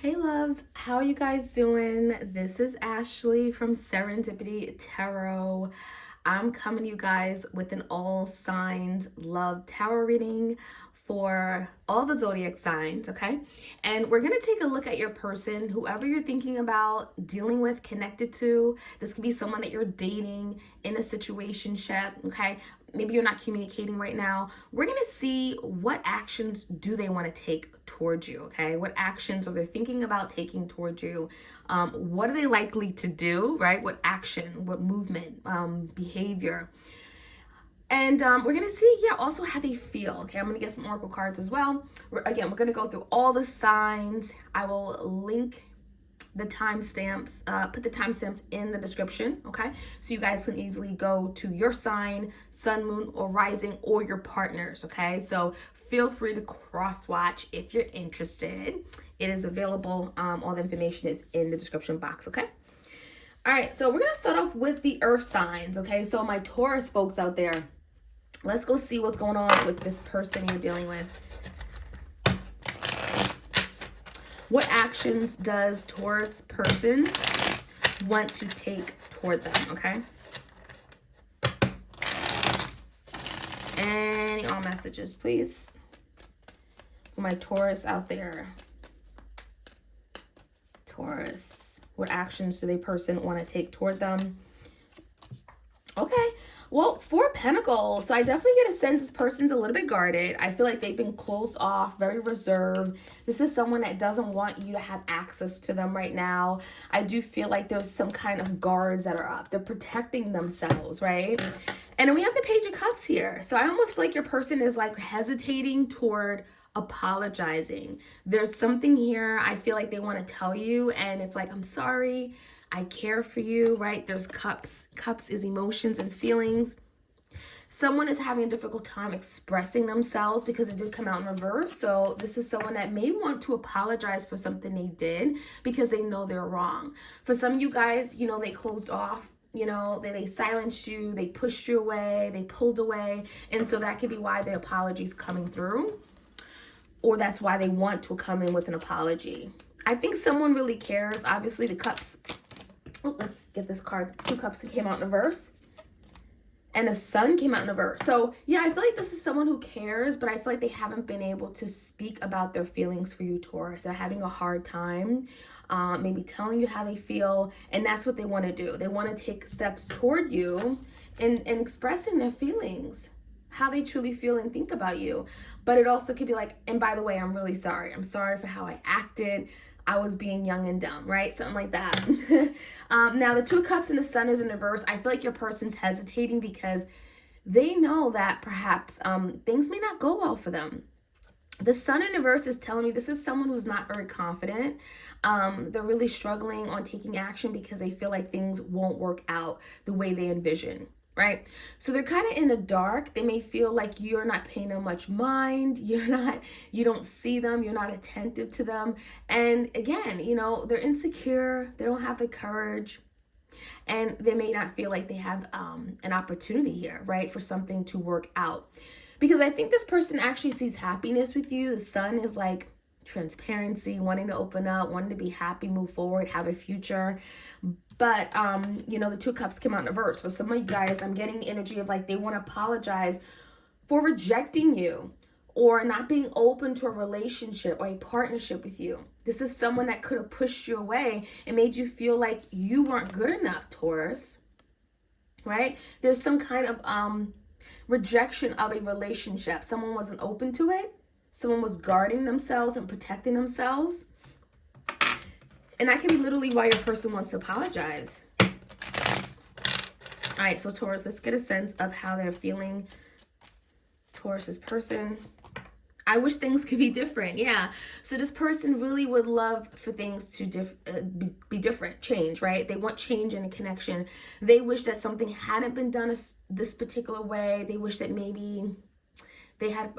Hey loves, how are you guys doing? This is Ashley from Serendipity Tarot. I'm coming to you guys with an all signs love tarot reading for all the zodiac signs, okay? And we're gonna take a look at your person, whoever you're thinking about, dealing with, connected to. This could be someone that you're dating, in a situationship, okay? Maybe you're not communicating right now. We're gonna see what actions do they want to take towards you, okay? What actions are they thinking about taking towards you? What are they likely to do, right? What action, what movement, behavior? And we're going to see, also how they feel. Okay, I'm going to get some oracle cards as well. We're going to go through all the signs. I will link the timestamps, put the timestamps in the description, okay? So you guys can easily go to your sign, sun, moon, or rising, or your partners, okay? So feel free to cross-watch if you're interested. It is available. All the information is in the description box, okay? All right, so we're going to start off with the earth signs, okay? So my Taurus folks out there, let's go see what's going on with this person you're dealing with. What actions does Taurus person want to take toward them, okay? Any all messages, please, for my Taurus out there. Taurus, what actions do they person want to take toward them? Okay. Well, Four of Pentacles. So I definitely get a sense this person's a little bit guarded. I feel like they've been closed off, very reserved. This is someone that doesn't want you to have access to them right now. I do feel like there's some kind of guards that are up. They're protecting themselves, right? And then we have the Page of Cups here. So I almost feel like your person is like hesitating toward apologizing. There's something here I feel like they want to tell you, and it's like, I'm sorry, I care for you, right? There's cups. Cups is emotions and feelings. Someone is having a difficult time expressing themselves because it did come out in reverse. So this is someone that may want to apologize for something they did because they know they're wrong. For some of you guys, they closed off. They silenced you, they pushed you away, they pulled away. And so that could be why the apology's coming through. Or that's why they want to come in with an apology. I think someone really cares. Obviously, the cups. Oh, let's get this card. Two cups came out in reverse. And the sun came out in reverse. So, yeah, I feel like this is someone who cares, but I feel like they haven't been able to speak about their feelings for you, Taurus. They're having a hard time, maybe telling you how they feel. And that's what they want to do. They want to take steps toward you and expressing their feelings, how they truly feel and think about you. But it also could be like, and by the way, I'm really sorry. I'm sorry for how I acted. I was being young and dumb, right? Something like that. Now, the Two of Cups and the Sun is in reverse. I feel like your person's hesitating because they know that perhaps things may not go well for them. The Sun in reverse is telling me this is someone who's not very confident. They're really struggling on taking action because they feel like things won't work out the way they envision. Right? So they're kind of in the dark. They may feel like you're not paying them much mind. You don't see them. You're not attentive to them. And again, they're insecure. They don't have the courage. And they may not feel like they have an opportunity here, right? For something to work out. Because I think this person actually sees happiness with you. The Sun is like transparency, wanting to open up, wanting to be happy, move forward, have a future. But, the Two Cups came out in reverse. For some of you guys, I'm getting energy of like they want to apologize for rejecting you or not being open to a relationship or a partnership with you. This is someone that could have pushed you away and made you feel like you weren't good enough, Taurus, right? There's some kind of rejection of a relationship. Someone wasn't open to it. Someone was guarding themselves and protecting themselves. And that can be literally why your person wants to apologize. All right, so Taurus, let's get a sense of how they're feeling. Taurus's person. I wish things could be different. Yeah. So this person really would love for things to be different, change, right? They want change in a connection. They wish that something hadn't been done this particular way. They wish that maybe they had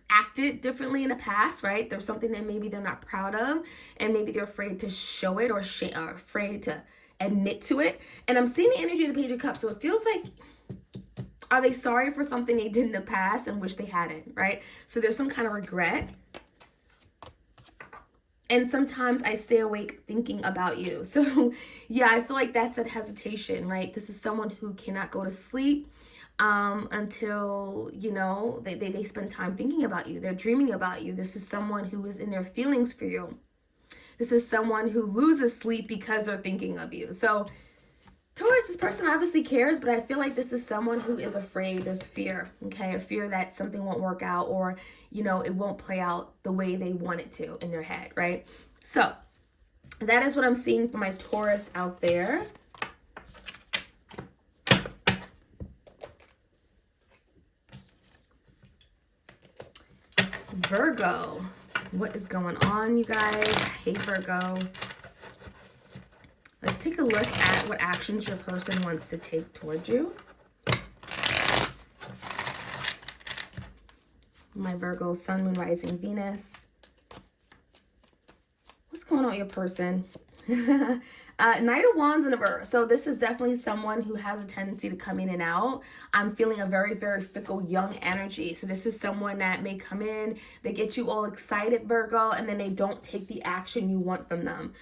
acted differently in the past, right? There's something that maybe they're not proud of, and maybe they're afraid to show it or afraid to admit to it. And I'm seeing the energy of the Page of Cups, so it feels like, are they sorry for something they did in the past and wish they hadn't, right? So there's some kind of regret. And sometimes I stay awake thinking about you. So yeah, I feel like that's a hesitation, right? This is someone who cannot go to sleep until, you know, they spend time thinking about you. They're dreaming about you. This is someone who is in their feelings for you. This is someone who loses sleep because they're thinking of you. So Taurus, this person obviously cares, but I feel like this is someone who is afraid. There's fear, okay? A fear that something won't work out, or, you know, it won't play out the way they want it to in their head, right? So that is what I'm seeing for my Taurus out there. Virgo, what is going on, you guys? Hey, Virgo. Let's take a look at what actions your person wants to take towards you. My Virgo, Sun, Moon, Rising, Venus. What's going on with your person? Knight of Wands in reverse. So this is definitely someone who has a tendency to come in and out. I'm feeling a very, very fickle, young energy. So this is someone that may come in, they get you all excited, Virgo, and then they don't take the action you want from them.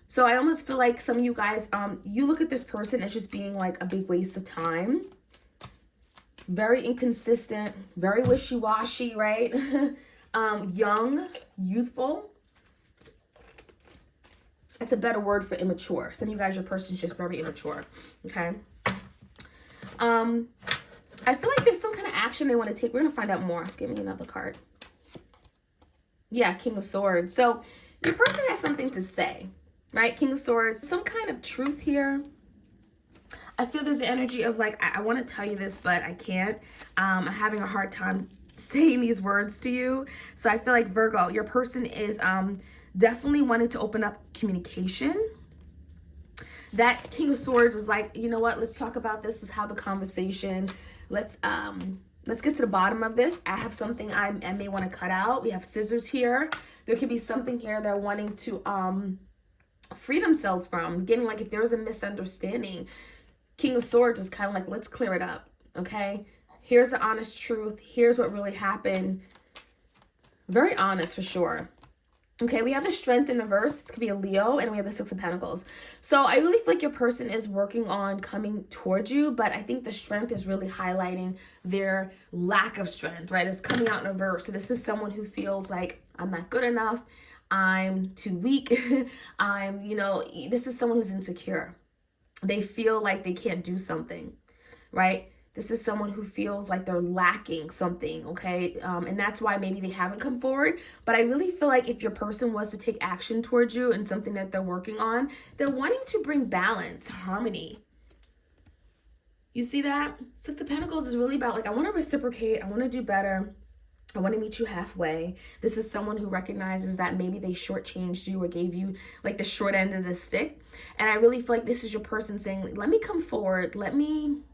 So I almost feel like some of you guys, you look at this person as just being like a big waste of time. Very inconsistent, very wishy-washy, right? Young, youthful. That's a better word for immature. Some of you guys, your person's just very immature, okay? I feel like there's some kind of action they want to take. We're going to find out more. Give me another card. Yeah, King of Swords. So your person has something to say. Right? King of Swords, some kind of truth here. I feel there's the energy of like, I want to tell you this, but I can't. I'm having a hard time saying these words to you. So I feel like Virgo, your person is definitely wanting to open up communication. That King of Swords is like, you know what? Let's talk about this. Let's have the conversation. Let's get to the bottom of this. I have something I may want to cut out. We have scissors here. There could be something here they're wanting to free themselves from. Getting like, if there was a misunderstanding, King of Swords is kind of like, let's clear it up, okay? Here's the honest truth. Here's what really happened. Very honest for sure. Okay, we have the Strength in reverse. It could be a Leo, and we have the Six of Pentacles. So I really feel like your person is working on coming towards you, but I think the Strength is really highlighting their lack of strength, right? It's coming out in reverse. So this is someone who feels like, I'm not good enough. I'm too weak. This is someone who's insecure. They feel like they can't do something, right? This is someone who feels like they're lacking something, okay? And that's why maybe they haven't come forward. But I really feel like if your person was to take action towards you and something that they're working on, they're wanting to bring balance, harmony. You see that? Six of Pentacles is really about like, I want to reciprocate. I want to do better. I want to meet you halfway. This is someone who recognizes that maybe they shortchanged you or gave you like the short end of the stick. And I really feel like this is your person saying, let me come forward. Let me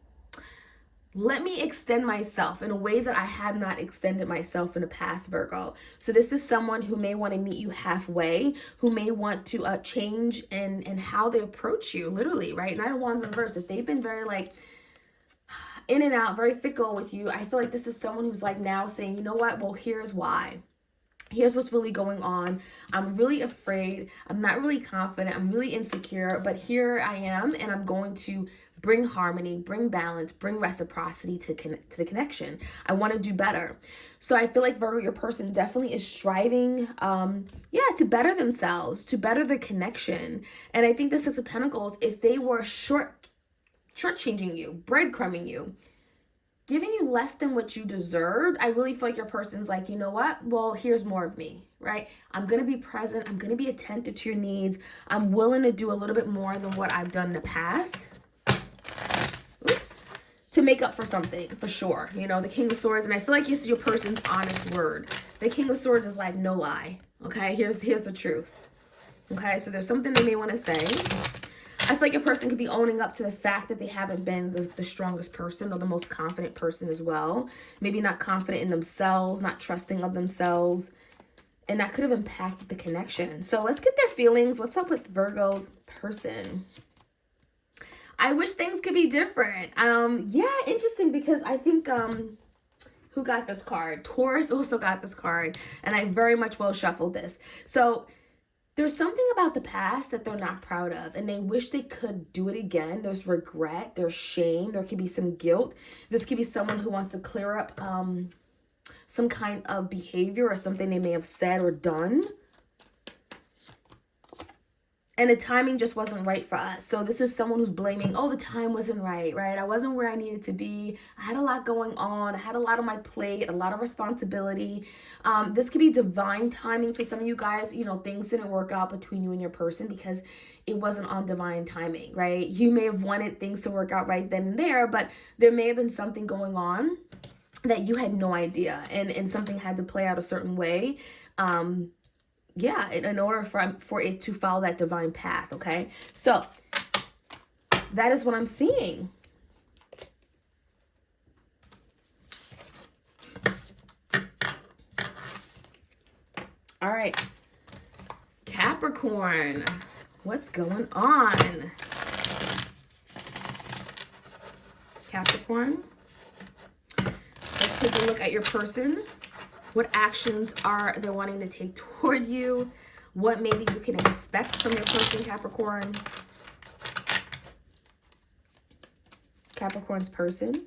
extend myself in a way that I had not extended myself in the past, Virgo. So this is someone who may want to meet you halfway, who may want to change and how they approach you, literally, right? Knight of Wands in reverse. If they've been very like in and out, very fickle with you, I feel like this is someone who's like now saying, you know what? Well, here's why. Here's what's really going on. I'm really afraid. I'm not really confident. I'm really insecure, but here I am, and I'm going to bring harmony, bring balance, bring reciprocity to the connection. I want to do better. So I feel like Virgo, your person definitely is striving, to better themselves, to better their connection. And I think the Six of Pentacles, if they were shortchanging you, breadcrumbing you, giving you less than what you deserved, I really feel like your person's like, you know what? Well, here's more of me, right? I'm going to be present. I'm going to be attentive to your needs. I'm willing to do a little bit more than what I've done in the past. To make up for something, for sure. You know, the King of Swords, and I feel like this is your person's honest word. The King of Swords is like, no lie. Okay, here's the truth. Okay, so there's something they may want to say. I feel like your person could be owning up to the fact that they haven't been the strongest person or the most confident person as well. Maybe not confident in themselves, not trusting of themselves. And that could have impacted the connection. So let's get their feelings. What's up with Virgo's person? I wish things could be different. Interesting, because I think who got this card? Taurus also got this card, and I very much well shuffled this. So There's something about the past that they're not proud of, and they wish they could do it again. There's regret, there's shame, there could be some guilt. This could be someone who wants to clear up some kind of behavior or something they may have said or done. And the timing just wasn't right for us. So this is someone who's blaming, oh, the time wasn't right? I wasn't where I needed to be. I had a lot going on. I had a lot on my plate, a lot of responsibility. This could be divine timing for some of you guys. You know, things didn't work out between you and your person because it wasn't on divine timing, right? You may have wanted things to work out right then and there, but there may have been something going on that you had no idea, and something had to play out a certain way. Yeah, in order for it to follow that divine path, okay? So that is what I'm seeing. All right. Capricorn, what's going on? Capricorn, let's take a look at your person. What actions are they wanting to take toward you? What maybe you can expect from your person, Capricorn? Capricorn's person.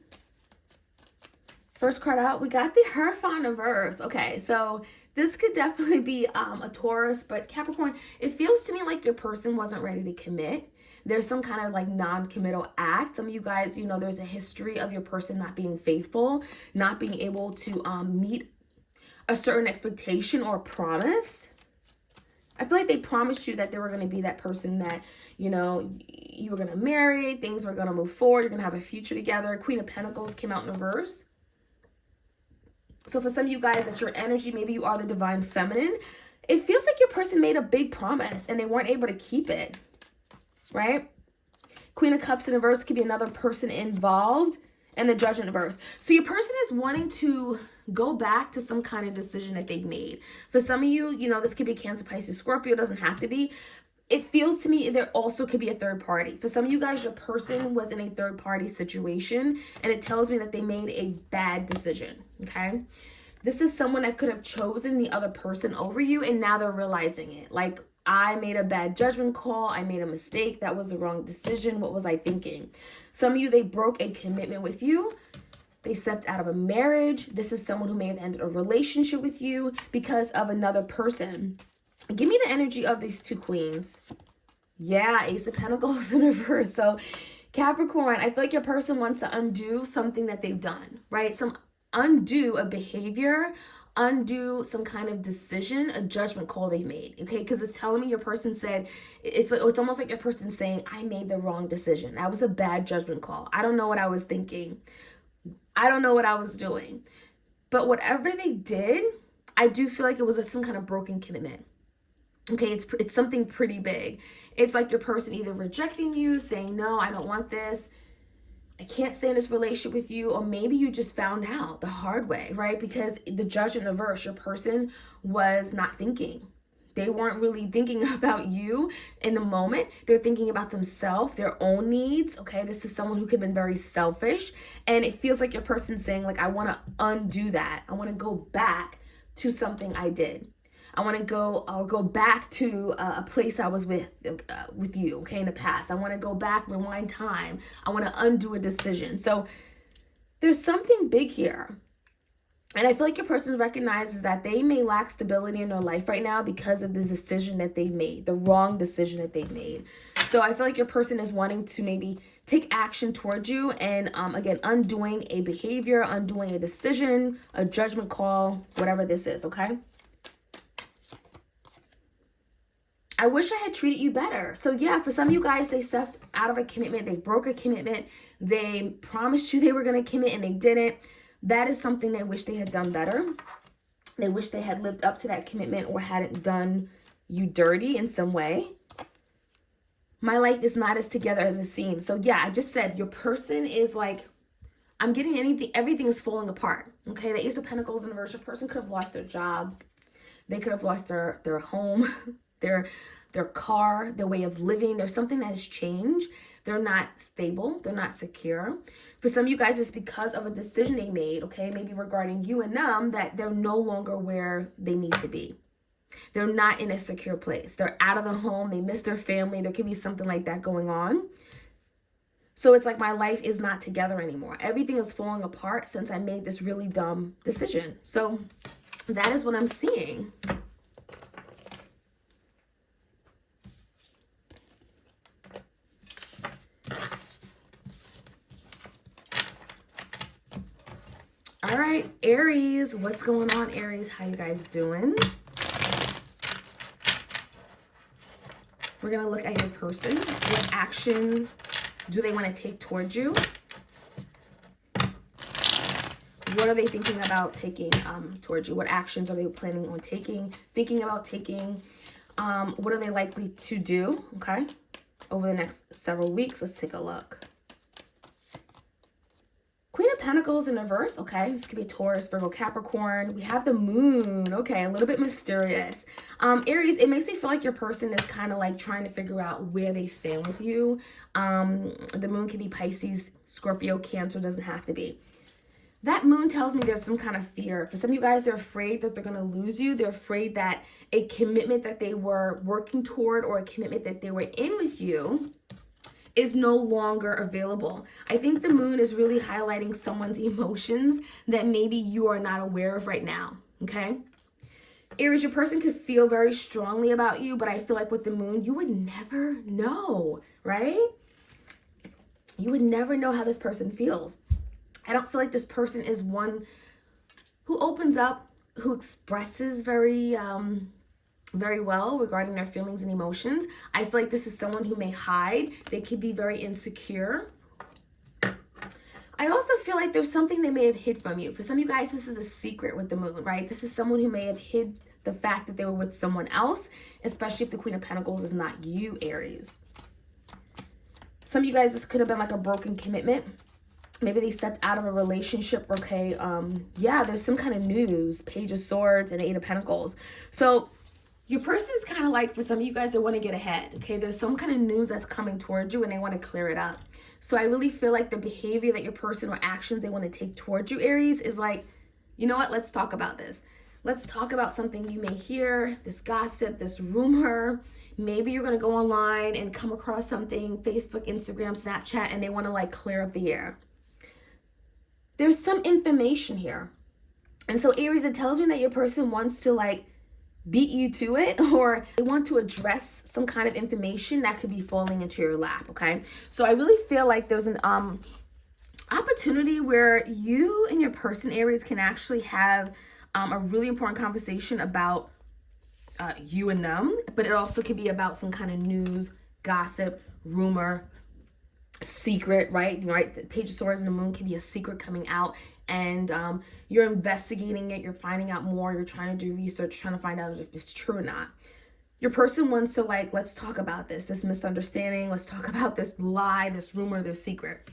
First card out, we got the Hierophant reverse. Okay, so this could definitely be a Taurus, but Capricorn, it feels to me like your person wasn't ready to commit. There's some kind of like non-committal act. Some of you guys, you know, there's a history of your person not being faithful, not being able to meet a certain expectation or promise. I feel like they promised you that they were going to be that person that, you know, you were going to marry, things were going to move forward, you're going to have a future together. Queen of Pentacles came out in reverse. So for some of you guys, that's your energy. Maybe you are the divine feminine. It feels like your person made a big promise and they weren't able to keep it, right? Queen of Cups in reverse could be another person involved. And the Judgment in reverse. So your person is wanting to go back to some kind of decision that they've made. For some of you, you know, this could be Cancer, Pisces, Scorpio. It doesn't have to be. It feels to me there also could be a third party. For some of you guys, your person was in a third party situation. And it tells me that they made a bad decision. Okay. This is someone that could have chosen the other person over you. And now they're realizing it. Like, I made a bad judgment call. I made a mistake. That was the wrong decision. What was I thinking? Some of you, they broke a commitment with you. They stepped out of a marriage. This is someone who may have ended a relationship with you because of another person. Give me the energy of these two queens. Yeah, Ace of Pentacles in reverse. So Capricorn, I feel like your person wants to undo something that they've done, right? Undo a behavior, undo some kind of decision, a judgment call they made, okay? Because it's telling me your person said, it's almost like your person saying, I made the wrong decision. That was a bad judgment call. I don't know what I was thinking. I don't know what I was doing. But whatever they did, I do feel like it was some kind of broken commitment. Okay, it's something pretty big. It's like your person either rejecting you, saying, no, I don't want this. I can't stay in this relationship with you, or maybe you just found out the hard way, right? Because the Judgment in reverse, your person was not thinking. They weren't really thinking about you in the moment. They're thinking about themselves, their own needs, okay? This is someone who could have been very selfish, and it feels like your person's saying, like, I want to undo that. I want to go back to something I did. I want to go back to a place I was with you, okay, in the past. I want to go back, rewind time. I want to undo a decision. So there's something big here. And I feel like your person recognizes that they may lack stability in their life right now because of the decision that they made, the wrong decision that they made. So I feel like your person is wanting to maybe take action towards you and, again, undoing a behavior, undoing a decision, a judgment call, whatever this is, okay? I wish I had treated you better. So yeah, for some of you guys, they stepped out of a commitment. They broke a commitment. They promised you they were going to commit and they didn't. That is something they wish they had done better. They wish they had lived up to that commitment or hadn't done you dirty in some way. My life is not as together as it seems. So yeah, I just said your person is like, I'm getting everything is falling apart. Okay, the Ace of Pentacles in reverse, your person could have lost their job. They could have lost their home. their car, their way of living. There's something that has changed. They're not stable. They're not secure. For some of you guys, it's because of a decision they made, okay, maybe regarding you and them, that they're no longer where they need to be. They're not in a secure place. They're out of the home. They miss their family. There could be something like that going on. So it's like my life is not together anymore. Everything is falling apart since I made this really dumb decision. So that is what I'm seeing. All right, Aries, what's going on, Aries? How you guys doing? We're going to look at your person. What action do they want to take towards you? What are they thinking about taking towards you? What actions are they planning on taking, thinking about taking? What are they likely to do, okay, over the next several weeks? Let's take a look. Queen of Pentacles in reverse, okay. This could be Taurus, Virgo, Capricorn. We have the moon, okay, a little bit mysterious. Aries, it makes me feel like your person is kind of like trying to figure out where they stand with you. The moon can be Pisces, Scorpio, Cancer, doesn't have to be. That moon tells me there's some kind of fear. For some of you guys, they're afraid that they're going to lose you. They're afraid that a commitment that they were working toward or a commitment that they were in with you is no longer available. I think the moon is really highlighting someone's emotions that maybe you are not aware of right now, okay? Aries, your person could feel very strongly about you, but I feel like with the moon, you would never know, right? You would never know how this person feels. I don't feel like this person is one who opens up, who expresses very well regarding their feelings and emotions. I feel like this is someone who may hide. They could be very insecure. I also feel like there's something they may have hid from you. For some of you guys, this is a secret with the moon, right? This is someone who may have hid the fact that they were with someone else, especially if the Queen of Pentacles is not you, Aries. Some of you guys, this could have been like a broken commitment. Maybe they stepped out of a relationship, okay? Yeah, there's some kind of news. Page of Swords and Eight of Pentacles. So your person is kind of like, for some of you guys, they want to get ahead, okay? There's some kind of news that's coming towards you and they want to clear it up. So I really feel like the behavior that your person or actions they want to take towards you, Aries, is like, you know what? Let's talk about this. Let's talk about something you may hear, this gossip, this rumor. Maybe you're going to go online and come across something, Facebook, Instagram, Snapchat, and they want to like clear up the air. There's some information here. And so Aries, it tells me that your person wants to like beat you to it, or they want to address some kind of information that could be falling into your lap, okay? So I really feel like there's an opportunity where you and your person, Aries, can actually have a really important conversation about you and them, but it also could be about some kind of news, gossip, rumor, secret, right? The Page of Swords and the moon can be a secret coming out, and you're investigating it, you're finding out more, you're trying to do research, trying to find out if it's true or not. Your person wants to like, let's talk about this misunderstanding, let's talk about this lie, this rumor, this secret.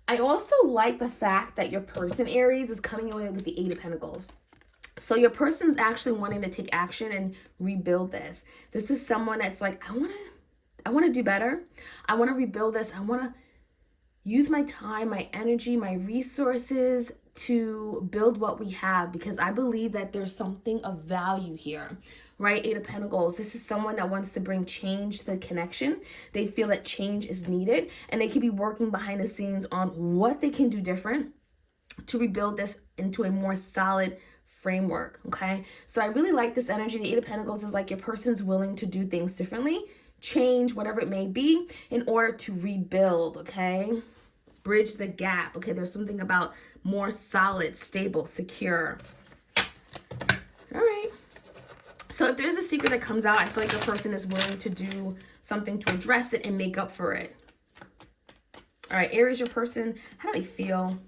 I also like the fact that your person, Aries, is coming away with the Eight of Pentacles. So your person is actually wanting to take action and rebuild this. This is someone that's like, I want to do better. I want to rebuild this. I want to use my time, my energy, my resources to build what we have, because I believe that there's something of value here, right? Eight of Pentacles. This is someone that wants to bring change to the connection. They feel that change is needed, and they could be working behind the scenes on what they can do different to rebuild this into a more solid framework, okay? So I really like this energy. The Eight of Pentacles is like your person's willing to do things differently, change, whatever it may be, in order to rebuild, okay? Bridge the gap, okay? There's something about more solid, stable, secure. All right. So if there's a secret that comes out, I feel like the person is willing to do something to address it and make up for it. All right, Aries, your person, how do they feel?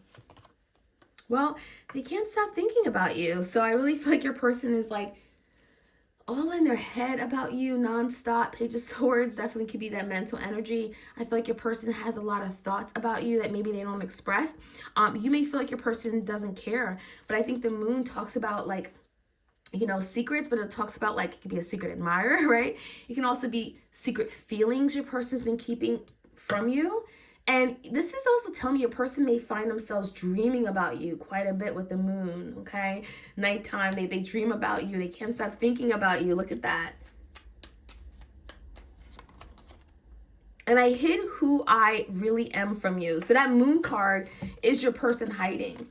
Well, they can't stop thinking about you. So I really feel like your person is like all in their head about you nonstop. Page of Swords definitely could be that mental energy. I feel like your person has a lot of thoughts about you that maybe they don't express. You may feel like your person doesn't care, but I think the moon talks about like, you know, secrets, but it talks about like, it could be a secret admirer, right? It can also be secret feelings your person's been keeping from you. And this is also telling me your person may find themselves dreaming about you quite a bit with the moon, okay? Nighttime, they dream about you. They can't stop thinking about you. Look at that. And I hid who I really am from you. So that moon card is your person hiding,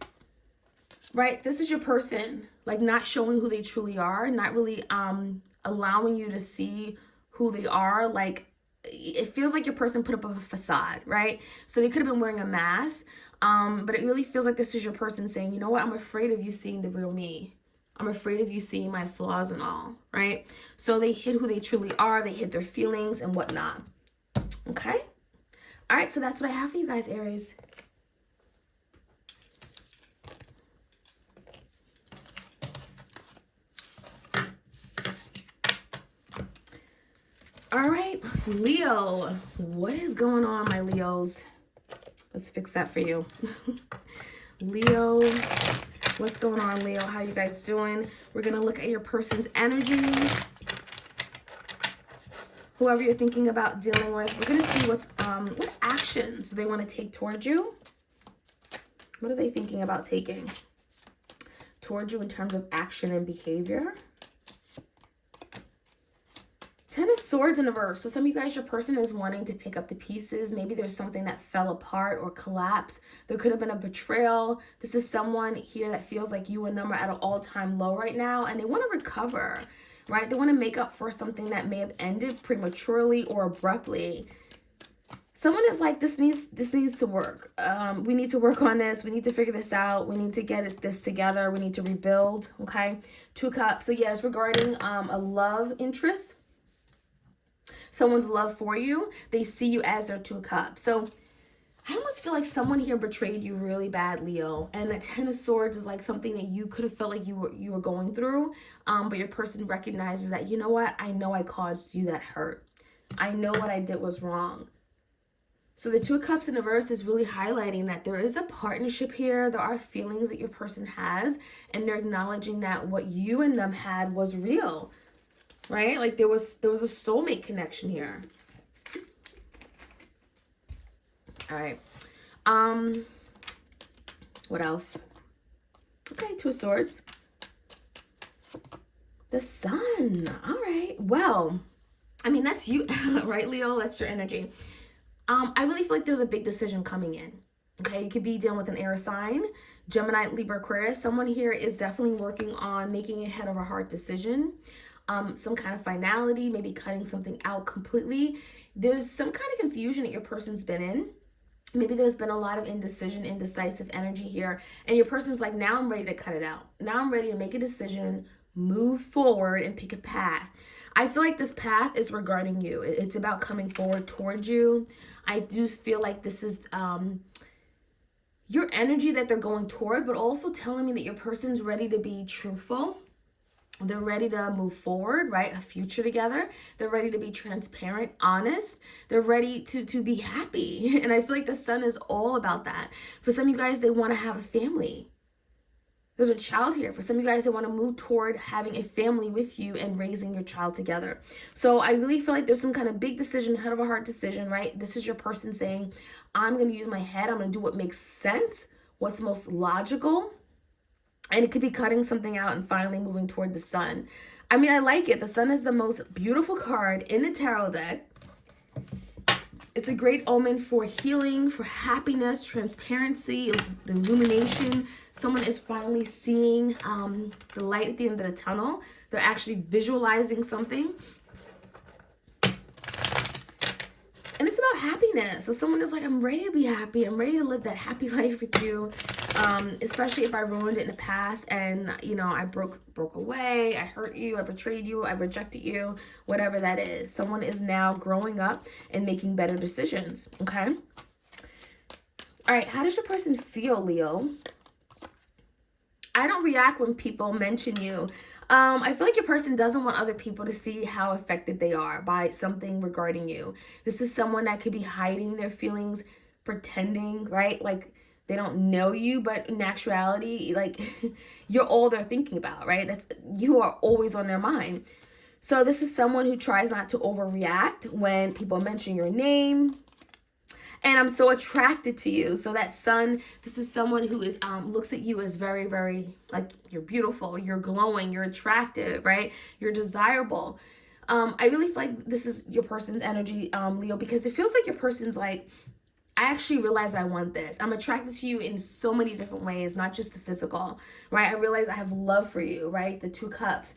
right? This is your person, like not showing who they truly are, not really allowing you to see who they are. Like it feels like your person put up a facade, right? So they could have been wearing a mask, but it really feels like this is your person saying, you know what? I'm afraid of you seeing the real me. I'm afraid of you seeing my flaws and all, right? So they hid who they truly are. They hid their feelings and whatnot. Okay. All right. So that's what I have for you guys, Aries. All right, Leo, what is going on, my Leos? Let's fix that for you. Leo, what's going on, Leo? How you guys doing? We're going to look at your person's energy. Whoever you're thinking about dealing with, we're going to see what actions they want to take towards you. What are they thinking about taking towards you in terms of action and behavior? Ten of Swords in reverse. So some of you guys, your person is wanting to pick up the pieces. Maybe there's something that fell apart or collapsed. There could have been a betrayal. This is someone here that feels like you and them are at an all-time low right now, and they want to recover, right? They want to make up for something that may have ended prematurely or abruptly. Someone is like, this needs to work. We need to work on this. We need to figure this out. We need to get this together. We need to rebuild, okay? 2 Cups. So yeah, it's regarding a love interest. Someone's love for you. They see you as their 2 Cups. So I almost feel like someone here betrayed you really bad, Leo. And the 10 of Swords is like something that you could have felt like you were going through. But your person recognizes that, you know what? I know I caused you that hurt. I know what I did was wrong. So the 2 of Cups in reverse is really highlighting that there is a partnership here. There are feelings that your person has. And they're acknowledging that what you and them had was real. Right? Like there was a soulmate connection here. All right. What else? Okay, 2 of Swords. The Sun. All right. Well, I mean, that's you, right, Leo? That's your energy. I really feel like there's a big decision coming in. Okay, you could be dealing with an air sign, Gemini, Libra, Aquarius. Someone here is definitely working on making a head over heart decision. Some kind of finality, maybe cutting something out completely. There's some kind of confusion that your person's been in. Maybe there's been a lot of indecision, indecisive energy here. And your person's like, now I'm ready to cut it out. Now I'm ready to make a decision, move forward, and pick a path. I feel like this path is regarding you. It's about coming forward towards you. I do feel like this is your energy that they're going toward, but also telling me that your person's ready to be truthful. They're ready to move forward, right? A future together. They're ready to be transparent, honest. They're ready to be happy. And I feel like the Sun is all about that. For some of you guys, they want to have a family. There's a child here. For some of you guys, they want to move toward having a family with you and raising your child together. So I really feel like there's some kind of big decision, head over heart decision, right? This is your person saying, I'm going to use my head. I'm going to do what makes sense, what's most logical. And it could be cutting something out and finally moving toward the Sun. I mean, I like it. The Sun is the most beautiful card in the tarot deck. It's a great omen for healing, for happiness, transparency, the illumination. Someone is finally seeing the light at the end of the tunnel. They're actually visualizing something. And it's about happiness. So someone is like, I'm ready to be happy. I'm ready to live that happy life with you. Especially if I ruined it in the past and, you know, I broke away, I hurt you, I betrayed you, I rejected you, whatever that is. Someone is now growing up and making better decisions, okay? All right, how does your person feel, Leo? I don't react when people mention you. I feel like your person doesn't want other people to see how affected they are by something regarding you. This is someone that could be hiding their feelings, pretending, right? Like, they don't know you, but in actuality, like, you're all they're thinking about, right? You are always on their mind. So this is someone who tries not to overreact when people mention your name. and I'm so attracted to you. So that sun, this is someone who is looks at you as very, very, like, you're beautiful, you're glowing, you're attractive, right? You're desirable. I really feel like this is your person's energy, Leo, because it feels like your person's like, I actually realize I want this. I'm attracted to you in so many different ways, not just the physical, right? I realize I have love for you, right? The 2 cups,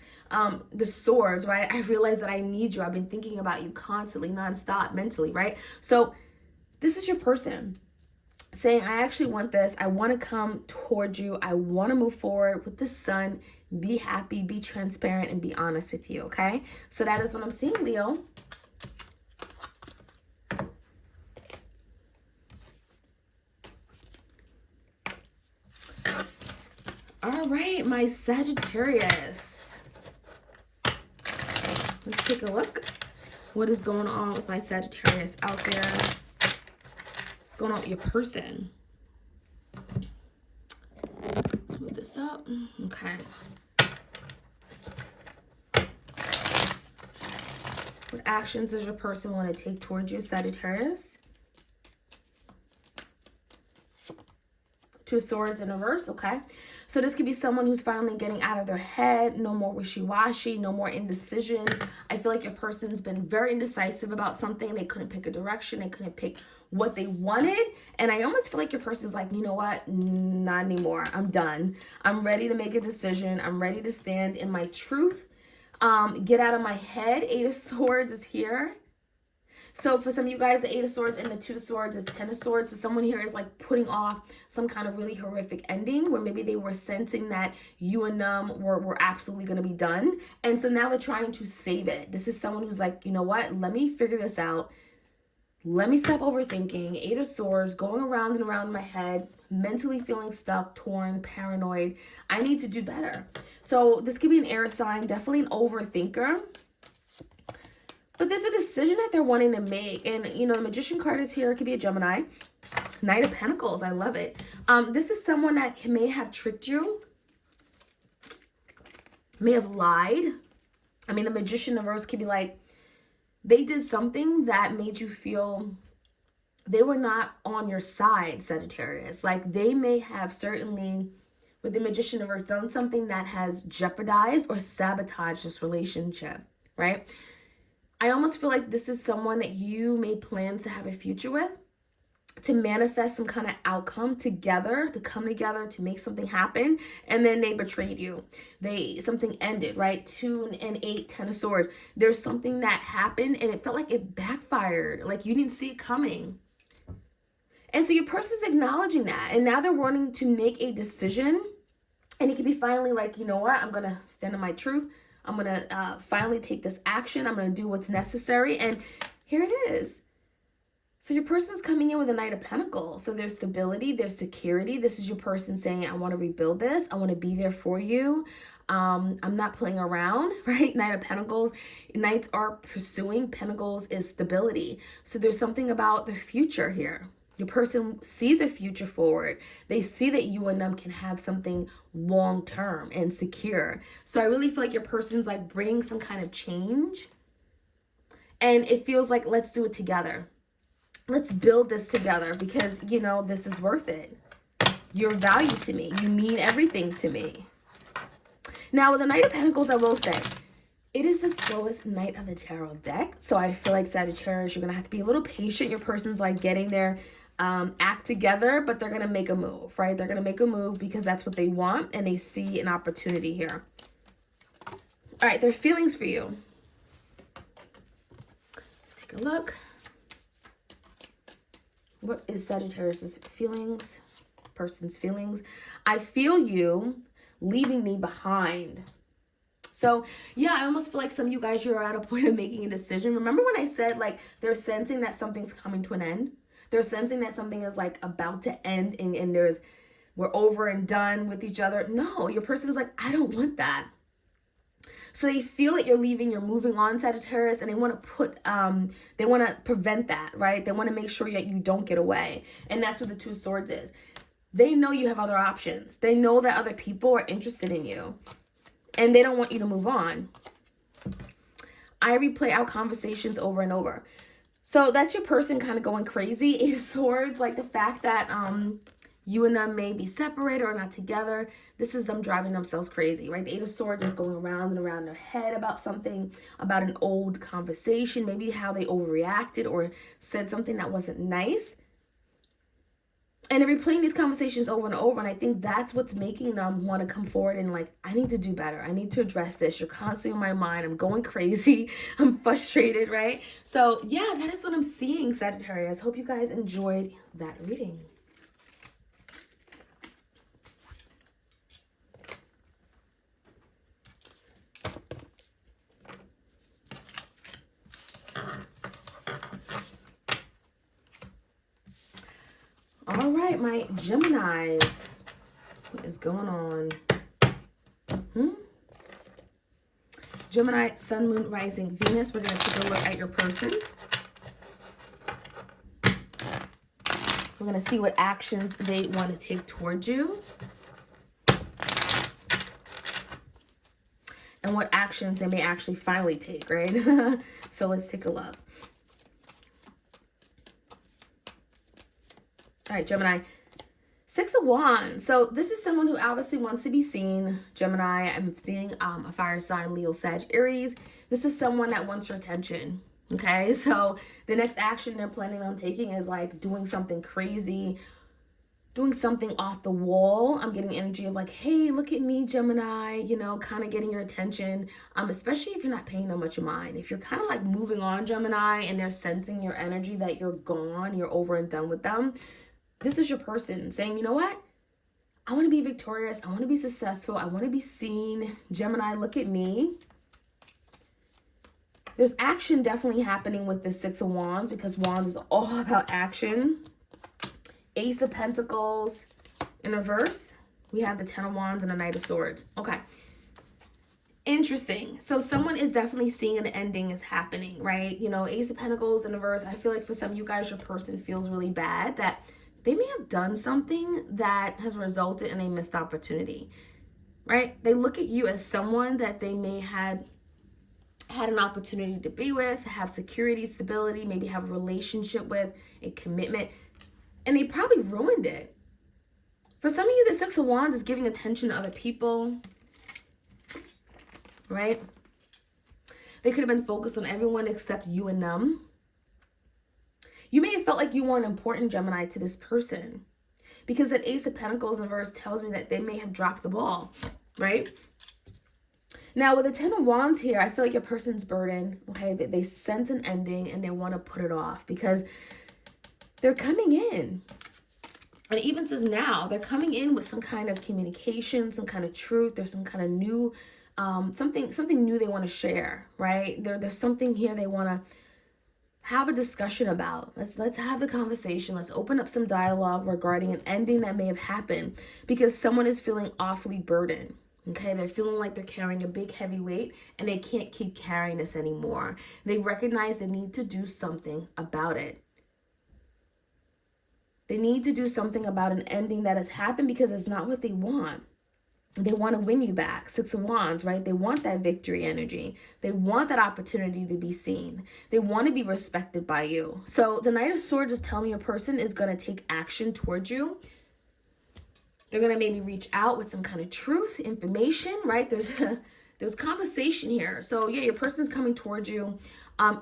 the swords, right? I realize that I need you. I've been thinking about you constantly, nonstop, mentally, right? So this is your person saying, I actually want this. I want to come towards you. I want to move forward with the sun. Be happy, be transparent, and be honest with you, okay? So that is what I'm seeing, Leo. All right, my Sagittarius. Let's take a look. What is going on with my Sagittarius out there? What's going on with your person? Let's move this up. Okay. What actions does your person want to take towards you, Sagittarius? 2 swords in reverse, okay? So this could be someone who's finally getting out of their head, no more wishy-washy, no more indecision. I feel like your person's been very indecisive about something. They couldn't pick a direction. They couldn't pick what they wanted. And I almost feel like your person's like, you know what? Not anymore. I'm done. I'm ready to make a decision. I'm ready to stand in my truth. Get out of my head. 8 of Swords is here. So for some of you guys, the 8 of Swords and the 2 of Swords is 10 of Swords. So someone here is like putting off some kind of really horrific ending where maybe they were sensing that you and them were absolutely going to be done. And so now they're trying to save it. This is someone who's like, you know what? Let me figure this out. Let me stop overthinking. 8 of Swords, going around and around in my head, mentally feeling stuck, torn, paranoid. I need to do better. So this could be an air sign, definitely an overthinker. But there's a decision that they're wanting to make. And, you know, the Magician card is here. It could be a Gemini. Knight of Pentacles. I love it. This is someone that may have tricked you. May have lied. I mean, the Magician in reverse could be like, they did something that made you feel they were not on your side, Sagittarius. Like, they may have certainly, with the Magician in reverse, done something that has jeopardized or sabotaged this relationship, right? I almost feel like this is someone that you made plans to have a future with, to manifest some kind of outcome together, to come together, to make something happen, and then they betrayed you. Something ended, right? 2 and 8, 10 of Swords. There's something that happened and it felt like it backfired, like you didn't see it coming. And so your person's acknowledging that, and now they're wanting to make a decision, and it could be finally like, you know what? I'm going to stand on my truth. I'm going to finally take this action. I'm going to do what's necessary. And here it is. So your person's coming in with a Knight of Pentacles. So there's stability, there's security. This is your person saying, I want to rebuild this. I want to be there for you. I'm not playing around, right? Knight of Pentacles. Knights are pursuing. Pentacles is stability. So there's something about the future here. Your person sees a future forward. They see that you and them can have something long-term and secure. So I really feel like your person's like bringing some kind of change. And it feels like, let's do it together. Let's build this together because, you know, this is worth it. You're value to me. You mean everything to me. Now, with the Knight of Pentacles, I will say, it is the slowest Knight of the Tarot deck. So I feel like Sagittarius, you're going to have to be a little patient. Your person's like getting their act together, but they're going to make a move, right? They're going to make a move because that's what they want and they see an opportunity here. All right, their feelings for you. Let's take a look. What is Sagittarius' feelings? Person's feelings. I feel you leaving me behind. So, yeah, I almost feel like some of you guys, you're at a point of making a decision. Remember when I said, like, they're sensing that something's coming to an end? They're sensing that something is, like, about to end and we're over and done with each other. No, your person is like, I don't want that. So they feel that you're leaving, you're moving on, Sagittarius, and they want to they want to prevent that, right? They want to make sure that you don't get away. And that's what the 2 Swords is. They know you have other options. They know that other people are interested in you. And they don't want you to move on. I replay our conversations over and over. So that's your person kind of going crazy. Eight of Swords, like the fact that you and them may be separated or not together. This is them driving themselves crazy, right? The Eight of Swords is going around and around their head about something, about an old conversation, maybe how they overreacted or said something that wasn't nice. And they're replaying these conversations over and over. And I think that's what's making them want to come forward and like, I need to do better. I need to address this. You're constantly on my mind. I'm going crazy. I'm frustrated, right? So yeah, that is what I'm seeing, Sagittarius. Hope you guys enjoyed that reading. All right, my Geminis. What is going on? Gemini, Sun, Moon, Rising, Venus. We're going to take a look at your person. We're going to see what actions they want to take towards you. And what actions they may actually finally take, right? So let's take a look. All right, Gemini, Six of Wands. So this is someone who obviously wants to be seen. Gemini, I'm seeing a fire sign, Leo, Sag, Aries. This is someone that wants your attention, okay? So the next action they're planning on taking is like doing something crazy, doing something off the wall. I'm getting energy of like, hey, look at me, Gemini, you know, kind of getting your attention, especially if you're not paying them much mind. If you're kind of like moving on, Gemini, and they're sensing your energy that you're gone, you're over and done with them. This is your person saying, you know what? I want to be victorious. I want to be successful. I want to be seen. Gemini, look at me. There's action definitely happening with the Six of Wands because Wands is all about action. Ace of Pentacles in reverse. We have the Ten of Wands and the Knight of Swords. Okay. Interesting. So someone is definitely seeing an ending is happening, right? You know, Ace of Pentacles in reverse. I feel like for some of you guys, your person feels really bad that they may have done something that has resulted in a missed opportunity, right? They look at you as someone that they may had an opportunity to be with, have security, stability, maybe have a relationship with, a commitment, and they probably ruined it. For some of you, the Six of Wands is giving attention to other people, right? They could have been focused on everyone except you and them. You may have felt like you weren't important, Gemini, to this person because that Ace of Pentacles in reverse tells me that they may have dropped the ball, right? Now, with the Ten of Wands here, I feel like your person's burdened, okay? They sense an ending and they want to put it off because they're coming in. And it even says now, they're coming in with some kind of communication, some kind of truth. There's some kind of new, something new they want to share, right? There's something here they want to have a discussion about. Let's have the conversation. Let's open up some dialogue regarding an ending that may have happened because someone is feeling awfully burdened. Okay, they're feeling like they're carrying a big heavy weight and they can't keep carrying this anymore. They recognize they need to do something about it. They need to do something about an ending that has happened because it's not what they want. They want to win you back. Six of Wands, right? They want that victory energy. They want that opportunity to be seen. They want to be respected by you. So the Knight of Swords is telling me your person is going to take action towards you. They're going to maybe reach out with some kind of truth, information, right? There's conversation here. So yeah, your person's coming towards you,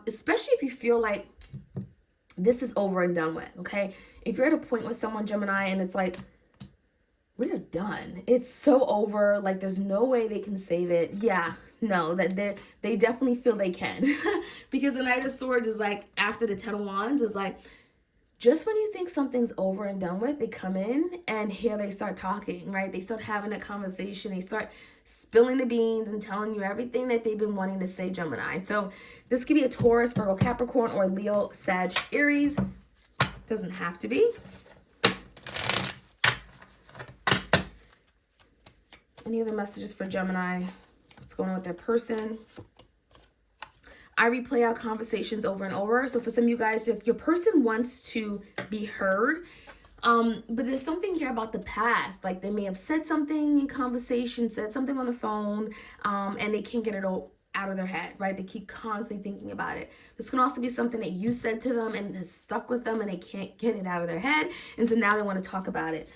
especially if you feel like this is over and done with, okay? If you're at a point with someone, Gemini, and it's like, we're done. It's so over. Like, there's no way they can save it. Yeah, no, that they definitely feel they can. Because the Knight of Swords is like, after the Ten of Wands, is like, just when you think something's over and done with, they come in and here they start talking, right? They start having a conversation. They start spilling the beans and telling you everything that they've been wanting to say, Gemini. So this could be a Taurus, Virgo, Capricorn, or Leo, Sag, Aries. Doesn't have to be. Any other messages for Gemini? What's going on with their person? I replay our conversations over and over. So for some of you guys, your person wants to be heard. But there's something here about the past. Like they may have said something in conversation, said something on the phone, and they can't get it out of their head, right? They keep constantly thinking about it. This can also be something that you said to them and has stuck with them and they can't get it out of their head. And so now they want to talk about it.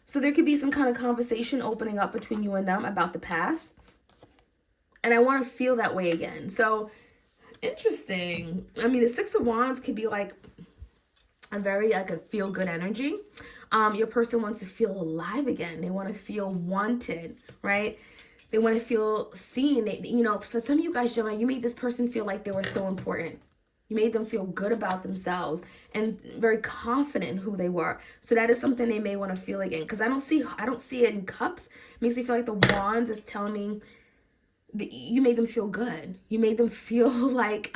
So there could be some kind of conversation opening up between you and them about the past. And I want to feel that way again. So interesting. I mean, the Six of Wands could be like a very like a feel good energy. Your person wants to feel alive again. They want to feel wanted, right? They want to feel seen. They, you know, for some of you guys, Gemini, you made this person feel like they were so important. You made them feel good about themselves and very confident in who they were. So that is something they may want to feel again. Because I don't see it in cups. It makes me feel like the wands is telling me that you made them feel good. You made them feel like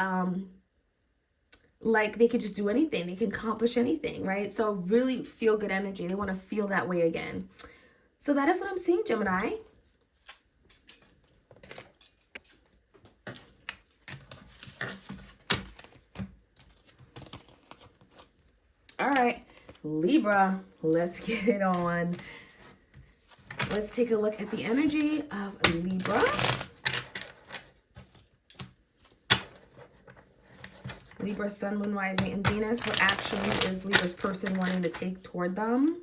they could just do anything. They can accomplish anything, right? So really feel good energy. They want to feel that way again. So that is what I'm seeing, Gemini. All right, Libra, let's get it on. Let's take a look at the energy of Libra. Libra, Sun, Moon, Rising, and Venus. What actions is Libra's person wanting to take toward them?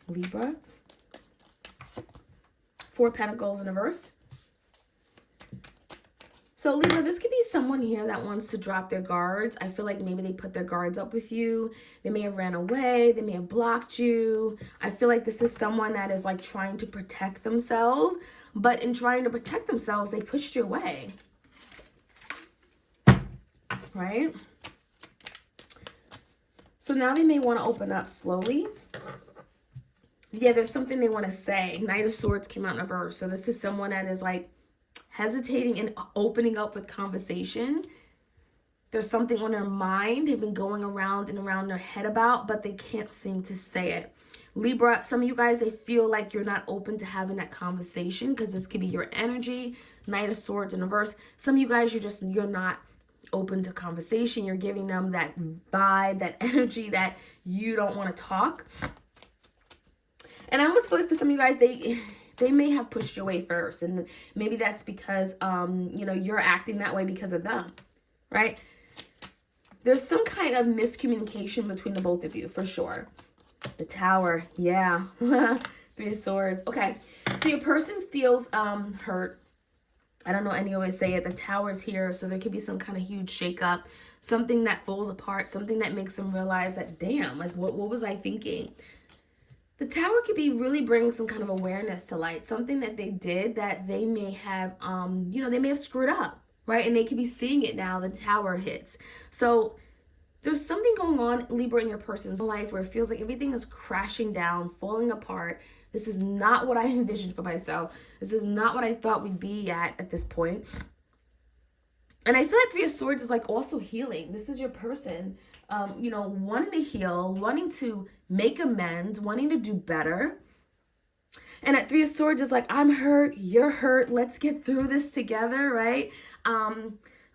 Libra. Four of Pentacles in reverse. So Libra, this could be someone here that wants to drop their guards. I feel like maybe they put their guards up with you. They may have ran away. They may have blocked you. I feel like this is someone that is like trying to protect themselves. But in trying to protect themselves, they pushed you away. Right? So now they may want to open up slowly. Yeah, there's something they want to say. Knight of Swords came out in reverse. So this is someone that is like hesitating and opening up with conversation. There's something on their mind they've been going around and around their head about, but they can't seem to say it. Libra, some of you guys, they feel like you're not open to having that conversation because this could be your energy. Knight of Swords in reverse. Some of you guys, you're not open to conversation. You're giving them that vibe, that energy that you don't want to talk. And I almost feel like for some of you guys, they may have pushed you away first. And maybe that's because, you're acting that way because of them, right? There's some kind of miscommunication between the both of you, for sure. The Tower, yeah. Three of Swords. Okay, so your person feels hurt. I don't know any way to say it. The Tower's here, so there could be some kind of huge shakeup. Something that falls apart. Something that makes them realize that, damn, like, what was I thinking? The Tower could be really bringing some kind of awareness to light. Something that they did that they may have, they may have screwed up, right? And they could be seeing it now. The Tower hits. So there's something going on, Libra, in your person's life where it feels like everything is crashing down, falling apart. This is not what I envisioned for myself. This is not what I thought we'd be at this point. And I feel like Three of Swords is like also healing. This is your person, wanting to heal, wanting to make amends, wanting to do better. And at Three of Swords is like, I'm hurt, you're hurt, let's get through this together, right?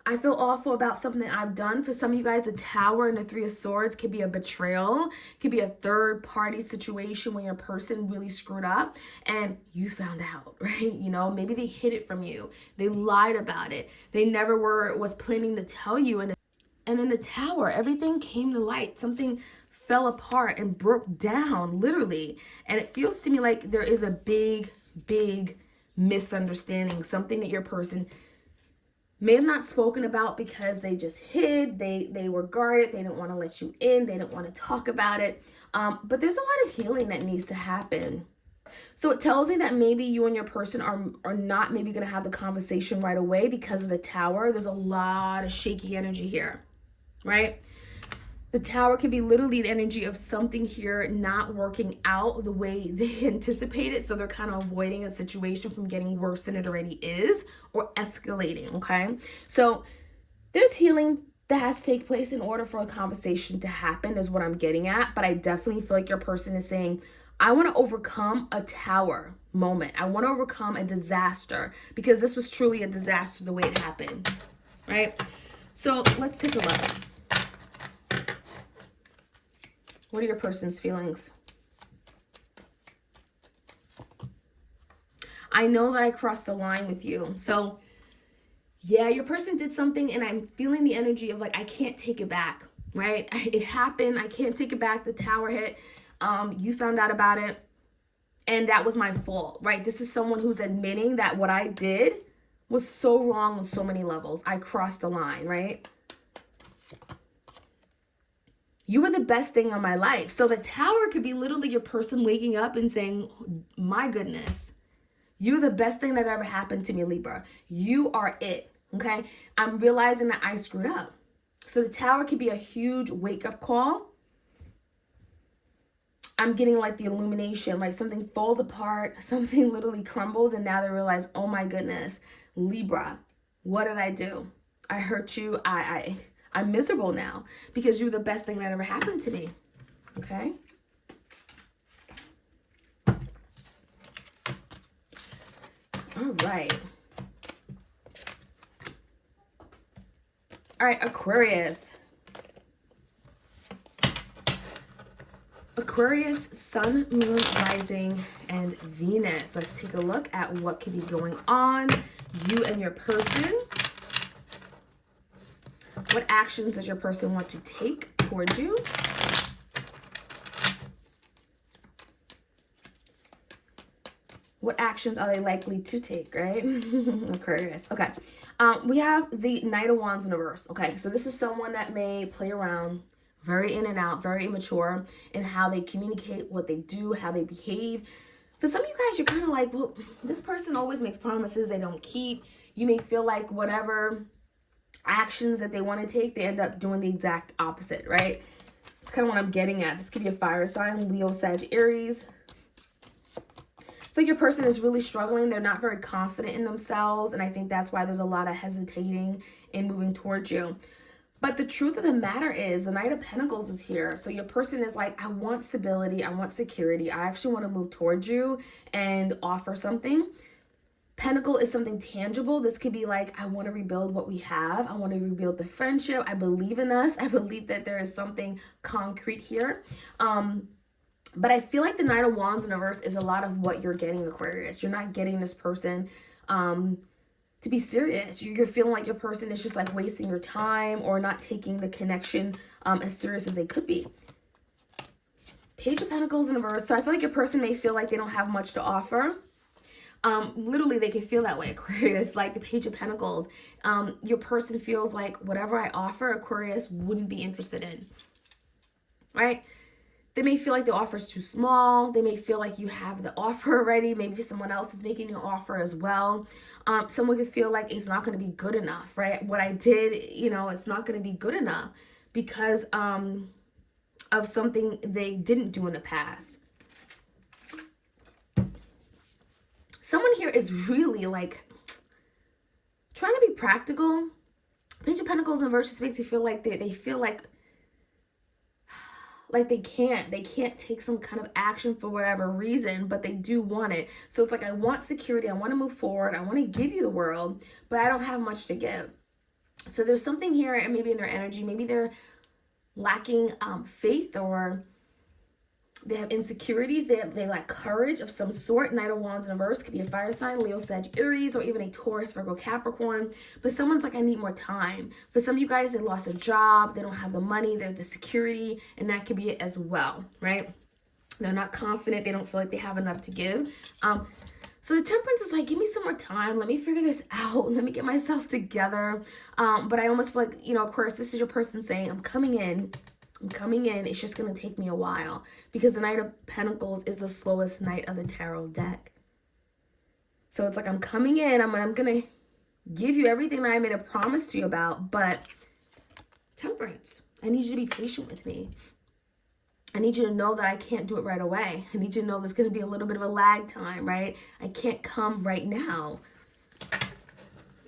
I feel awful about something that I've done. For some of you guys, the Tower and the Three of Swords could be a betrayal. Could be a third party situation when your person really screwed up and you found out, right? Maybe they hid it from you. They lied about it. They never was planning to tell you. And then the Tower, everything came to light. Something fell apart and broke down, literally. And it feels to me like there is a big, big misunderstanding. Something that your person may have not spoken about because they just hid, they were guarded, they didn't want to let you in, they didn't want to talk about it. But there's a lot of healing that needs to happen. So it tells me that maybe you and your person are not maybe going to have the conversation right away because of the Tower. There's a lot of shaky energy here, right? The Tower can be literally the energy of something here not working out the way they anticipated. So they're kind of avoiding a situation from getting worse than it already is or escalating, okay? So there's healing that has to take place in order for a conversation to happen is what I'm getting at. But I definitely feel like your person is saying, I want to overcome a Tower moment. I want to overcome a disaster because this was truly a disaster the way it happened, right? So let's take a look. What are your person's feelings? I know that I crossed the line with you. So yeah, your person did something and I'm feeling the energy of like, I can't take it back, right? It happened. I can't take it back. The tower hit. You found out about it. And that was my fault, right? This is someone who's admitting that what I did was so wrong on so many levels. I crossed the line, right? You were the best thing in my life. So the tower could be literally your person waking up and saying, my goodness, you're the best thing that ever happened to me, Libra. You are it, okay? I'm realizing that I screwed up. So the tower could be a huge wake-up call. I'm getting like the illumination, right? Something falls apart, something literally crumbles, and now they realize, oh my goodness, Libra, what did I do? I hurt you. I'm miserable now because you're the best thing that ever happened to me, okay? All right. All right, Aquarius. Aquarius, Sun, Moon, Rising, and Venus. Let's take a look at what could be going on. You and your person. What actions does your person want to take towards you? What actions are they likely to take, right? Aquarius. Okay. We have the Knight of Wands in reverse. Okay, so this is someone that may play around, very in and out, very immature in how they communicate, what they do, how they behave. For some of you guys, you're kind of like, well, this person always makes promises they don't keep. You may feel like whatever actions that they want to take, they end up doing the exact opposite, right? It's kind of what I'm getting at. This could be a fire sign, Leo, Sag, Aries. I think your person is really struggling. They're not very confident in themselves. And I think that's why there's a lot of hesitating in moving towards you. But the truth of the matter is the Knight of Pentacles is here. So your person is like, I want stability. I want security. I actually want to move towards you and offer something. Pentacle is something tangible. This could be like, I want to rebuild what we have. I want to rebuild the friendship. I believe in us. I believe that there is something concrete here. But I feel like the Knight of Wands in reverse is a lot of what you're getting, Aquarius. You're not getting this person to be serious. You're feeling like your person is just like wasting your time or not taking the connection as serious as they could be. Page of Pentacles in reverse. So I feel like your person may feel like they don't have much to offer. Literally, they can feel that way, Aquarius, like the Page of Pentacles. Your person feels like whatever I offer, Aquarius wouldn't be interested in, right? They may feel like the offer is too small. They may feel like you have the offer already. Maybe someone else is making an offer as well. Someone could feel like it's not going to be good enough, right? What I did, you know, it's not going to be good enough because of something they didn't do in the past. Someone here is really like trying to be practical. Page of Pentacles in reverse just makes you feel like they feel like they can't take some kind of action for whatever reason, but they do want it. So it's like, I want security. I want to move forward. I want to give you the world, but I don't have much to give. So there's something here, and maybe in their energy, maybe they're lacking faith, or they have insecurities. They lack courage of some sort. Knight of Wands in reverse could be a fire sign, Leo, Sag, Aries, or even a Taurus, Virgo, Capricorn. But someone's like, I need more time. For some of you guys, they lost a job. They don't have the money. They're the security. And that could be it as well, right? They're not confident. They don't feel like they have enough to give. So the Temperance is like, give me some more time. Let me figure this out. Let me get myself together. But I almost feel like, you know, Aquarius, this is your person saying, I'm coming in. It's just going to take me a while, because the Knight of Pentacles is the slowest knight of the tarot deck. So it's like, I'm coming in, I'm going to give you everything that I made a promise to you about, but Temperance, I need you to be patient with me. I need you to know that I can't do it right away. I need you to know there's going to be a little bit of a lag time, right? I can't come right now.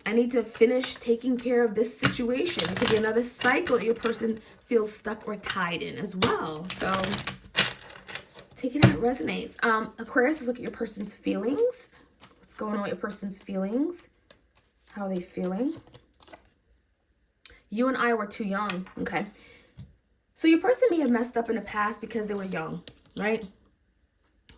I need to finish taking care of this situation. It could be another cycle that your person feels stuck or tied in as well. So take it how it resonates. Aquarius, let's look at your person's feelings. What's going on with your person's feelings? How are they feeling? You and I were too young. Okay. So your person may have messed up in the past because they were young, right?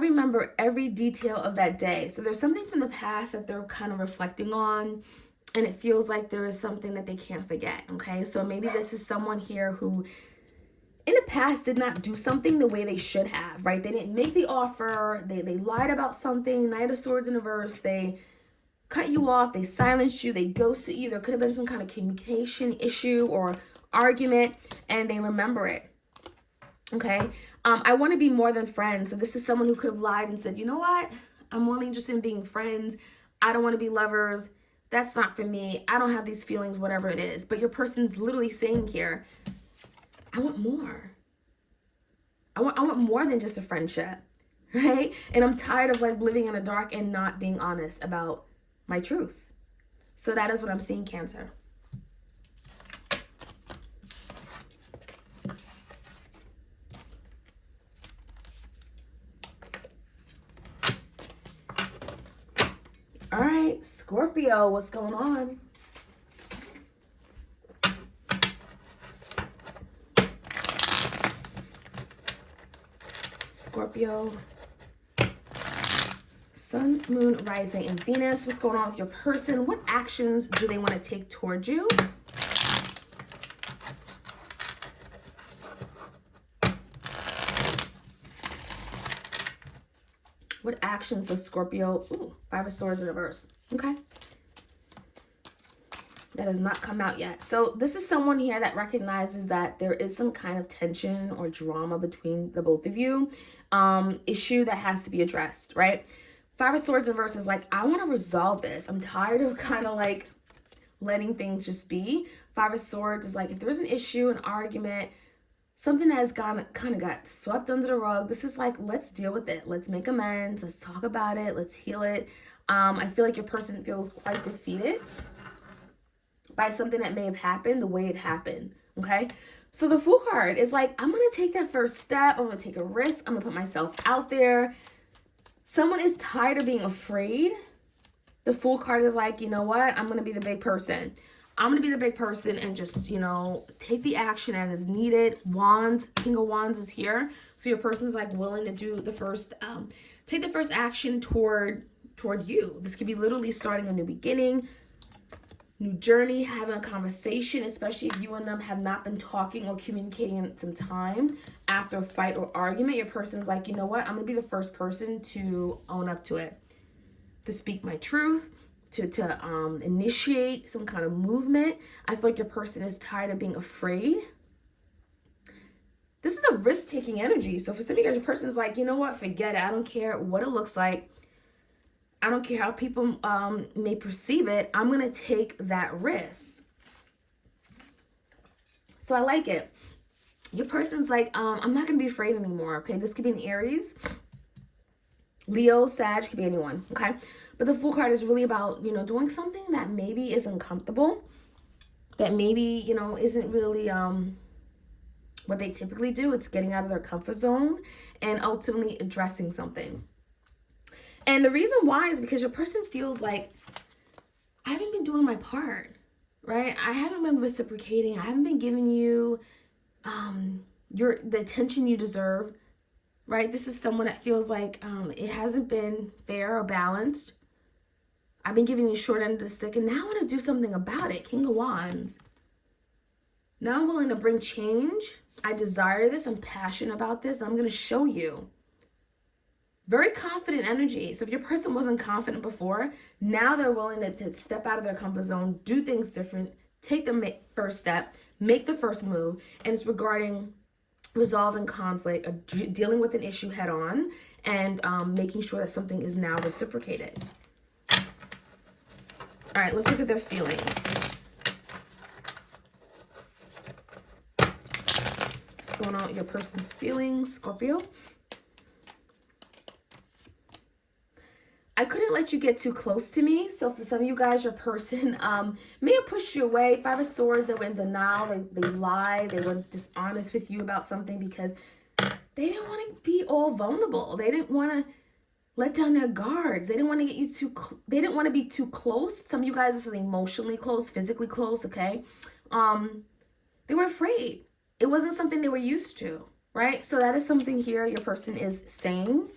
remember every detail of that day. So there's something from the past that they're kind of reflecting on, and it feels like there is something that they can't forget, okay? So maybe this is someone here who in the past did not do something the way they should have, right? They didn't make the offer. They lied about something. Knight of Swords in reverse. They cut you off. They silenced you. They ghosted you. There could have been some kind of communication issue or argument, and they remember it, okay? I want to be more than friends. So this is someone who could have lied and said, you know what? I'm only interested in being friends. I don't want to be lovers. That's not for me. I don't have these feelings, whatever it is. But your person's literally saying here, I want more. I want more than just a friendship, right? And I'm tired of like living in the dark and not being honest about my truth. So that is what I'm seeing, Cancer. All right, Scorpio, what's going on? Scorpio, Sun, Moon, Rising, and Venus. What's going on with your person? What actions do they want to take towards you? What actions does Scorpio... Ooh, Five of Swords in reverse. Okay. That has not come out yet. So this is someone here that recognizes that there is some kind of tension or drama between the both of you. Issue that has to be addressed, right? Five of Swords in reverse is like, I want to resolve this. I'm tired of kind of like letting things just be. Five of Swords is like, if there's an issue, an argument, something that has kind of got swept under the rug, this is like, let's deal with it. Let's make amends. Let's talk about it. Let's heal it. I feel like your person feels quite defeated by something that may have happened the way it happened, okay? So the Fool card is like, I'm going to take that first step. I'm going to take a risk. I'm going to put myself out there. Someone is tired of being afraid. The Fool card is like, you know what? I'm going to be the big person. I'm going to be the big person and just, you know, take the action that is needed. Wands, King of Wands is here. So your person's like willing to do the first, take the first action toward you. This could be literally starting a new beginning, new journey, having a conversation, especially if you and them have not been talking or communicating in some time after a fight or argument. Your person's like, you know what? I'm going to be the first person to own up to it, to speak my truth, to initiate some kind of movement. I feel like your person is tired of being afraid. This is a risk-taking energy. So for some of you guys, your person's like, you know what? Forget it. I don't care what it looks like. I don't care how people may perceive it. I'm going to take that risk. So I like it. Your person's like, I'm not going to be afraid anymore, okay? This could be an Aries, Leo, Sag, could be anyone, okay? But the Fool card is really about, you know, doing something that maybe is uncomfortable, that maybe, you know, isn't really what they typically do. It's getting out of their comfort zone and ultimately addressing something. And the reason why is because your person feels like, I haven't been doing my part, right? I haven't been reciprocating. I haven't been giving you the attention you deserve, right? This is someone that feels like it hasn't been fair or balanced. I've been giving you short end of the stick, and now I want to do something about it. King of Wands. Now I'm willing to bring change. I desire this. I'm passionate about this. And I'm going to show you. Very confident energy. So if your person wasn't confident before, now they're willing to step out of their comfort zone, do things different, take the first step, make the first move. And it's regarding resolving conflict, dealing with an issue head on, and making sure that something is now reciprocated. All right, let's look at their feelings. What's going on with your person's feelings, Scorpio? I couldn't let you get too close to me. So for some of you guys, your person may have pushed you away. Five of Swords, they were in denial. They lied. They were dishonest with you about something because they didn't want to be all vulnerable. They didn't want to let down their guards. They didn't want to get you they didn't want to be too close. Some of you guys are emotionally close, physically close, okay? They were afraid. It wasn't something they were used to, right? So that is something here your person is saying.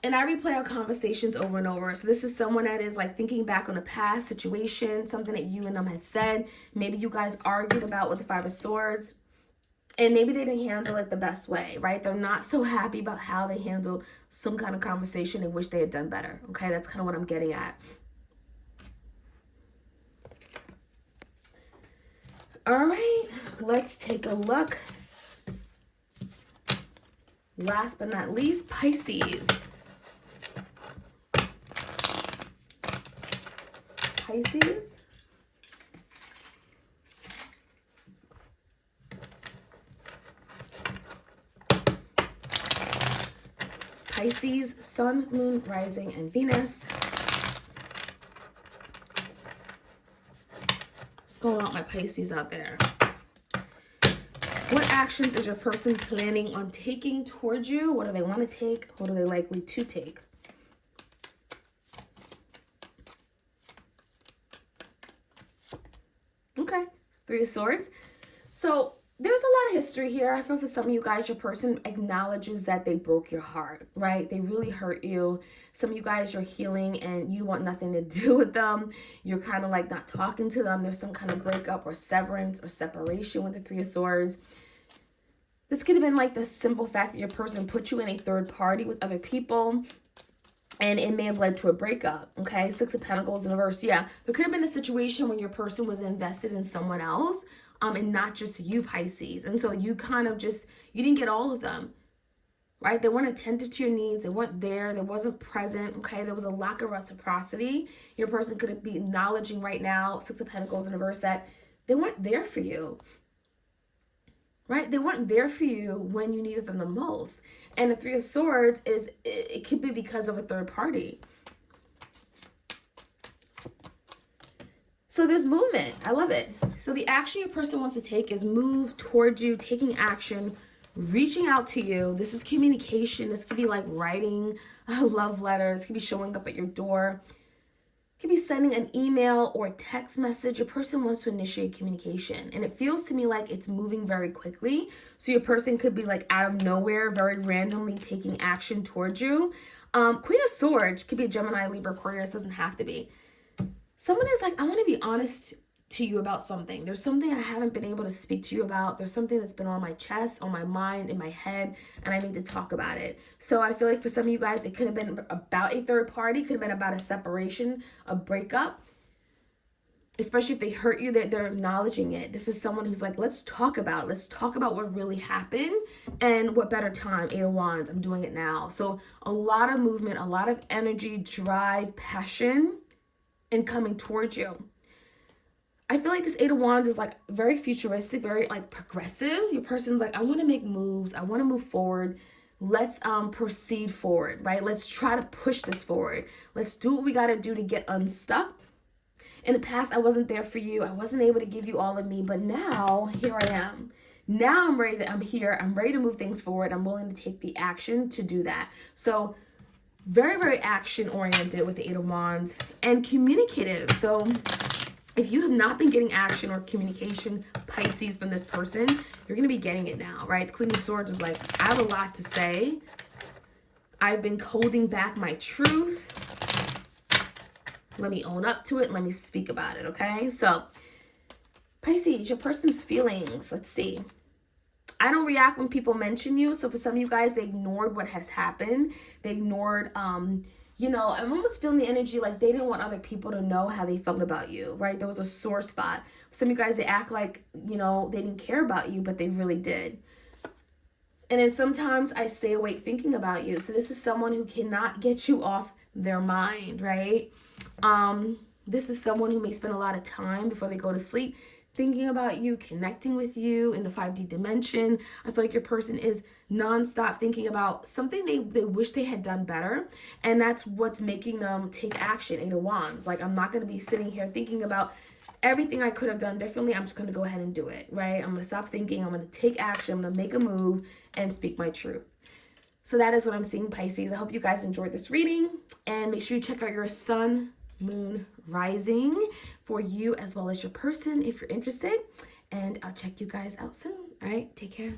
And I replay our conversations over and over. So this is someone that is like thinking back on a past situation, something that you and them had said. Maybe you guys argued about with the Five of Swords. And maybe they didn't handle it the best way, right? They're not so happy about how they handled some kind of conversation. They wish they had done better. Okay, that's kind of what I'm getting at. All right, let's take a look. Last but not least, Pisces. Pisces. Pisces, Sun, Moon, Rising, and Venus. Just going out my Pisces out there. What actions is your person planning on taking towards you? What do they want to take? What are they likely to take? Okay, Three of Swords. So there's a lot of history here. I feel for some of you guys, your person acknowledges that they broke your heart, right? They really hurt you. Some of you guys, you're healing and you want nothing to do with them. You're kind of like not talking to them. There's some kind of breakup or severance or separation with the Three of Swords. This could have been like the simple fact that your person put you in a third party with other people. And it may have led to a breakup, okay? Six of Pentacles in reverse. Yeah, there could have been a situation when your person was invested in someone else, and not just you, Pisces. And so you kind of just, you didn't get all of them, right? They weren't attentive to your needs. They weren't there. They wasn't present, okay? There was a lack of reciprocity. Your person could be acknowledging right now, Six of Pentacles in reverse, that they weren't there for you, right? They weren't there for you when you needed them the most. And the Three of Swords is, it could be because of a third party. So there's movement. I love it. So the action your person wants to take is move towards you, taking action, reaching out to you. This is communication. This could be like writing love letters. It could be showing up at your door. It could be sending an email or a text message. Your person wants to initiate communication. And it feels to me like it's moving very quickly. So your person could be like out of nowhere, very randomly taking action towards you. Queen of Swords could be a Gemini, Libra, Aquarius. Doesn't have to be. Someone is like, I want to be honest to you about something. There's something I haven't been able to speak to you about. There's something that's been on my chest, on my mind, in my head, and I need to talk about it. So I feel like for some of you guys, it could have been about a third party, could have been about a separation, a breakup. Especially if they hurt you, they're acknowledging it. This is someone who's like, let's talk about what really happened and what better time. Eight of Wands, I'm doing it now. So a lot of movement, a lot of energy, drive, passion, and coming towards you. I feel like this Eight of Wands is like very futuristic, very like progressive. Your person's like, I want to make moves. I want to move forward. Let's proceed forward, right? Let's try to push this forward. Let's do what we got to do to get unstuck. In the past, I wasn't there for you. I wasn't able to give you all of me, but now here I am. Now I'm ready. I'm here. I'm ready to move things forward. I'm willing to take the action to do that. So very, very action oriented with the Eight of Wands and communicative. So if you have not been getting action or communication, Pisces, from this person, you're going to be getting it now, right? The Queen of Swords is like, I have a lot to say. I've been holding back my truth. Let me own up to it. Let me speak about it, okay? So Pisces, your person's feelings. Let's see. I don't react when people mention you. So for some of you guys, they ignored what has happened. They ignored, you know, I'm almost feeling the energy like they didn't want other people to know how they felt about you, right? There was a sore spot. Some of you guys, they act like, you know, they didn't care about you, but they really did. And then sometimes I stay awake thinking about you. So this is someone who cannot get you off their mind, right? This is someone who may spend a lot of time before they go to sleep thinking about you, connecting with you in the 5D dimension. I feel like your person is nonstop thinking about something they wish they had done better. And that's what's making them take action. Eight of Wands. Like, I'm not going to be sitting here thinking about everything I could have done differently. I'm just going to go ahead and do it, right? I'm going to stop thinking. I'm going to take action. I'm going to make a move and speak my truth. So that is what I'm seeing, Pisces. I hope you guys enjoyed this reading. And make sure you check out your sun, moon, rising for you as well as your person if you're interested. And I'll check you guys out soon. All right, take care.